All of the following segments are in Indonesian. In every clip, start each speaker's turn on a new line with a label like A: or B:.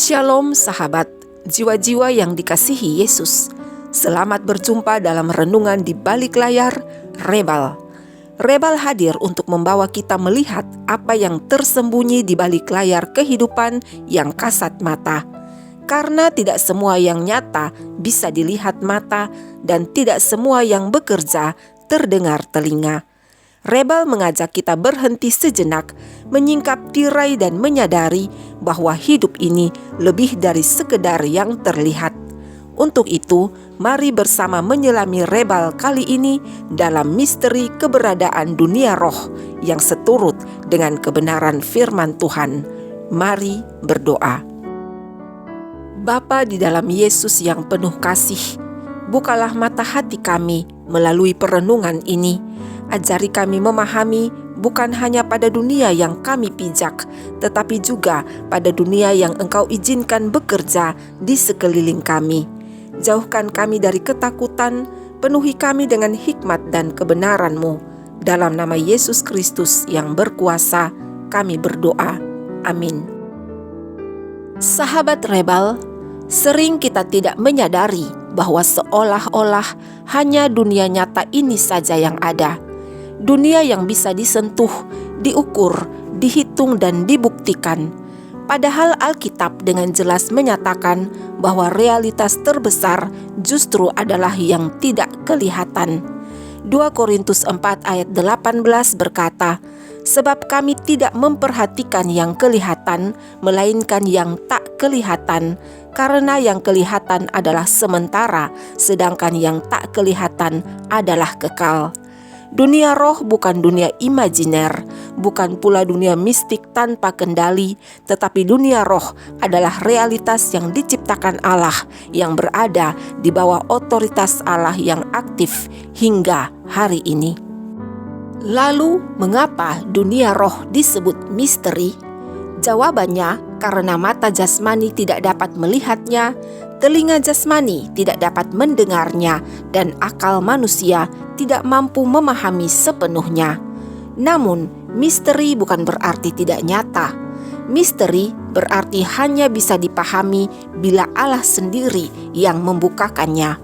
A: Shalom sahabat, jiwa-jiwa yang dikasihi Yesus. Selamat berjumpa dalam renungan di balik layar Rebal. Rebal hadir untuk membawa kita melihat apa yang tersembunyi di balik layar kehidupan yang kasat mata. Karena tidak semua yang nyata bisa dilihat mata dan tidak semua yang bekerja terdengar telinga. Rebal mengajak kita berhenti sejenak, menyingkap tirai dan menyadari bahwa hidup ini lebih dari sekedar yang terlihat. Untuk itu, mari bersama menyelami Rebal kali ini dalam misteri keberadaan dunia roh yang seturut dengan kebenaran firman Tuhan. Mari berdoa. Bapa di dalam Yesus yang penuh kasih, bukalah mata hati kami melalui perenungan ini. Ajari kami memahami bukan hanya pada dunia yang kami pijak, tetapi juga pada dunia yang Engkau izinkan bekerja di sekeliling kami. Jauhkan kami dari ketakutan, penuhi kami dengan hikmat dan kebenaran-Mu. Dalam nama Yesus Kristus yang berkuasa, kami berdoa. Amin. Sahabat Rebal, sering kita tidak menyadari bahwa seolah-olah hanya dunia nyata ini saja yang ada. Dunia yang bisa disentuh, diukur, dihitung dan dibuktikan. Padahal Alkitab dengan jelas menyatakan bahwa realitas terbesar justru adalah yang tidak kelihatan. 2 Korintus 4 ayat 18 berkata, "Sebab kami tidak memperhatikan yang kelihatan, melainkan yang tak kelihatan, karena yang kelihatan adalah sementara, sedangkan yang tak kelihatan adalah kekal." Dunia roh bukan dunia imajiner, bukan pula dunia mistik tanpa kendali, tetapi dunia roh adalah realitas yang diciptakan Allah, yang berada di bawah otoritas Allah yang aktif hingga hari ini. Lalu, mengapa dunia roh disebut misteri? Jawabannya, karena mata jasmani tidak dapat melihatnya, telinga jasmani tidak dapat mendengarnya, dan akal manusia tidak mampu memahami sepenuhnya. Namun, misteri bukan berarti tidak nyata. Misteri berarti hanya bisa dipahami bila Allah sendiri yang membukakannya.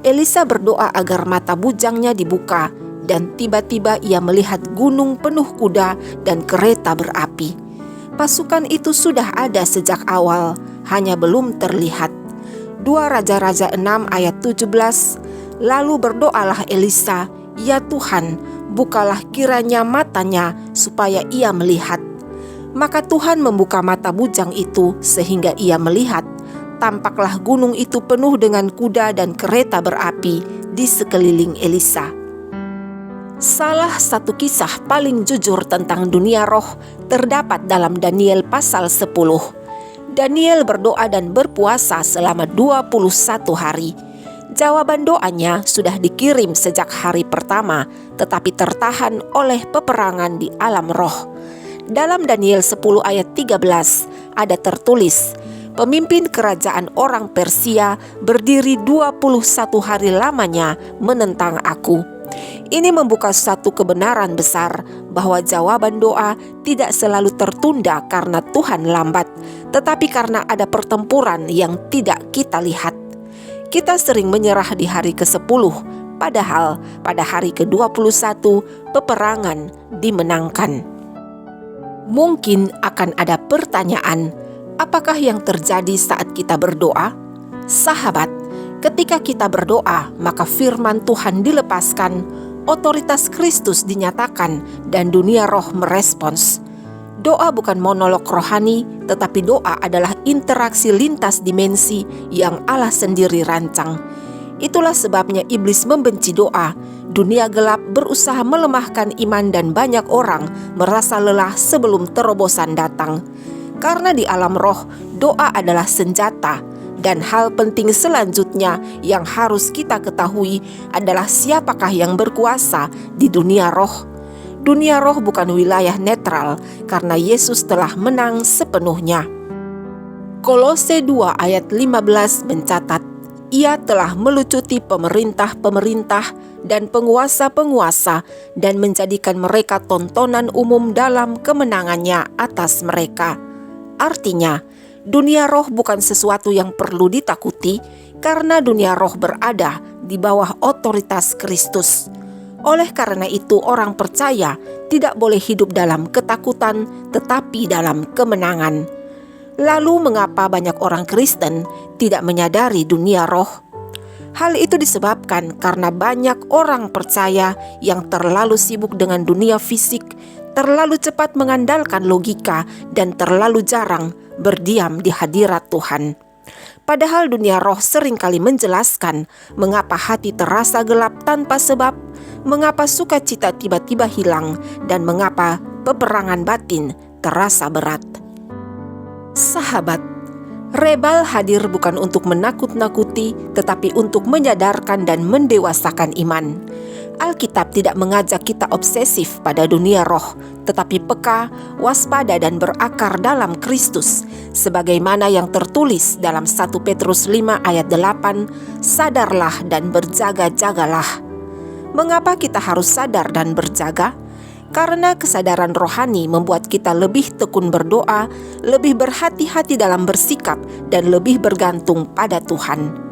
A: Elisa berdoa agar mata bujangnya dibuka, dan tiba-tiba ia melihat gunung penuh kuda dan kereta berapi. Pasukan itu sudah ada sejak awal, hanya belum terlihat. 2 Raja-Raja 6 ayat 17, lalu berdoalah Elisa, "Ya Tuhan, bukalah kiranya matanya supaya ia melihat." Maka Tuhan membuka mata bujang itu sehingga ia melihat. Tampaklah gunung itu penuh dengan kuda dan kereta berapi di sekeliling Elisa. Salah satu kisah paling jujur tentang dunia roh terdapat dalam Daniel pasal 10. Daniel berdoa dan berpuasa selama 21 hari. Jawaban doanya sudah dikirim sejak hari pertama, tetapi tertahan oleh peperangan di alam roh. Dalam Daniel 10 ayat 13 ada tertulis, "Pemimpin kerajaan orang Persia berdiri 21 hari lamanya menentang aku." Ini membuka satu kebenaran besar bahwa jawaban doa tidak selalu tertunda karena Tuhan lambat, tetapi karena ada pertempuran yang tidak kita lihat. Kita sering menyerah di hari ke-10, padahal pada hari ke-21 peperangan dimenangkan. Mungkin akan ada pertanyaan, apakah yang terjadi saat kita berdoa? Sahabat, ketika kita berdoa, maka firman Tuhan dilepaskan, otoritas Kristus dinyatakan, dan dunia roh merespons. Doa bukan monolog rohani, tetapi doa adalah interaksi lintas dimensi yang Allah sendiri rancang. Itulah sebabnya iblis membenci doa. Dunia gelap berusaha melemahkan iman dan banyak orang merasa lelah sebelum terobosan datang. Karena di alam roh, doa adalah senjata. Dan hal penting selanjutnya yang harus kita ketahui adalah siapakah yang berkuasa di dunia roh. Dunia roh bukan wilayah netral karena Yesus telah menang sepenuhnya. Kolose 2 ayat 15 mencatat, "Ia telah melucuti pemerintah-pemerintah dan penguasa-penguasa dan menjadikan mereka tontonan umum dalam kemenangannya atas mereka." Artinya, Dunia roh bukan sesuatu yang perlu ditakuti, karena dunia roh berada di bawah otoritas Kristus. Oleh karena itu, orang percaya tidak boleh hidup dalam ketakutan, tetapi dalam kemenangan. Lalu, mengapa banyak orang Kristen tidak menyadari dunia roh? Hal itu disebabkan karena banyak orang percaya yang terlalu sibuk dengan dunia fisik, terlalu cepat mengandalkan logika, dan terlalu jarang berdiam di hadirat Tuhan. Padahal dunia roh seringkali menjelaskan mengapa hati terasa gelap tanpa sebab, mengapa sukacita tiba-tiba hilang, dan mengapa peperangan batin terasa berat. Sahabat, rebal hadir bukan untuk menakut-nakuti, tetapi untuk menyadarkan dan mendewasakan iman. Alkitab tidak mengajak kita obsesif pada dunia roh, tetapi peka, waspada dan berakar dalam Kristus. Sebagaimana yang tertulis dalam 1 Petrus 5 ayat 8, sadarlah dan berjaga-jagalah. Mengapa kita harus sadar dan berjaga? Karena kesadaran rohani membuat kita lebih tekun berdoa, lebih berhati-hati dalam bersikap, dan lebih bergantung pada Tuhan.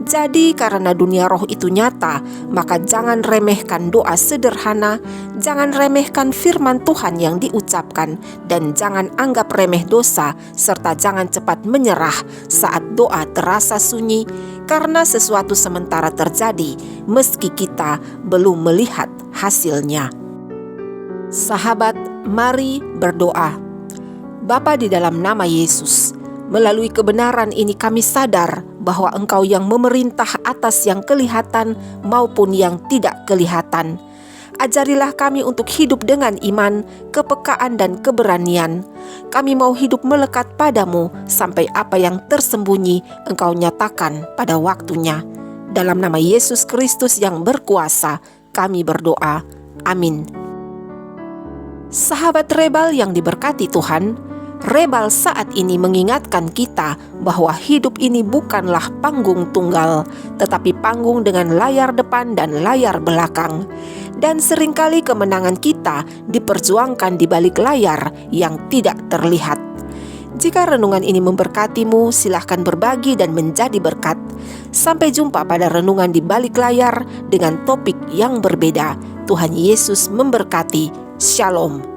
A: Jadi karena dunia roh itu nyata, maka jangan remehkan doa sederhana, jangan remehkan firman Tuhan yang diucapkan, dan jangan anggap remeh dosa, serta jangan cepat menyerah saat doa terasa sunyi, karena sesuatu sementara terjadi meski kita belum melihat hasilnya. Sahabat, mari berdoa. Bapa di dalam nama Yesus, melalui kebenaran ini kami sadar bahwa Engkau yang memerintah atas yang kelihatan maupun yang tidak kelihatan. Ajarilah kami untuk hidup dengan iman, kepekaan dan keberanian. Kami mau hidup melekat padamu sampai apa yang tersembunyi Engkau nyatakan pada waktunya. Dalam nama Yesus Kristus yang berkuasa, kami berdoa. Amin. Sahabat rebal yang diberkati Tuhan, rebal saat ini mengingatkan kita bahwa hidup ini bukanlah panggung tunggal, tetapi panggung dengan layar depan dan layar belakang. Dan seringkali kemenangan kita diperjuangkan di balik layar yang tidak terlihat. Jika renungan ini memberkatimu, silahkan berbagi dan menjadi berkat. Sampai jumpa pada renungan di balik layar dengan topik yang berbeda. Tuhan Yesus memberkati. Shalom.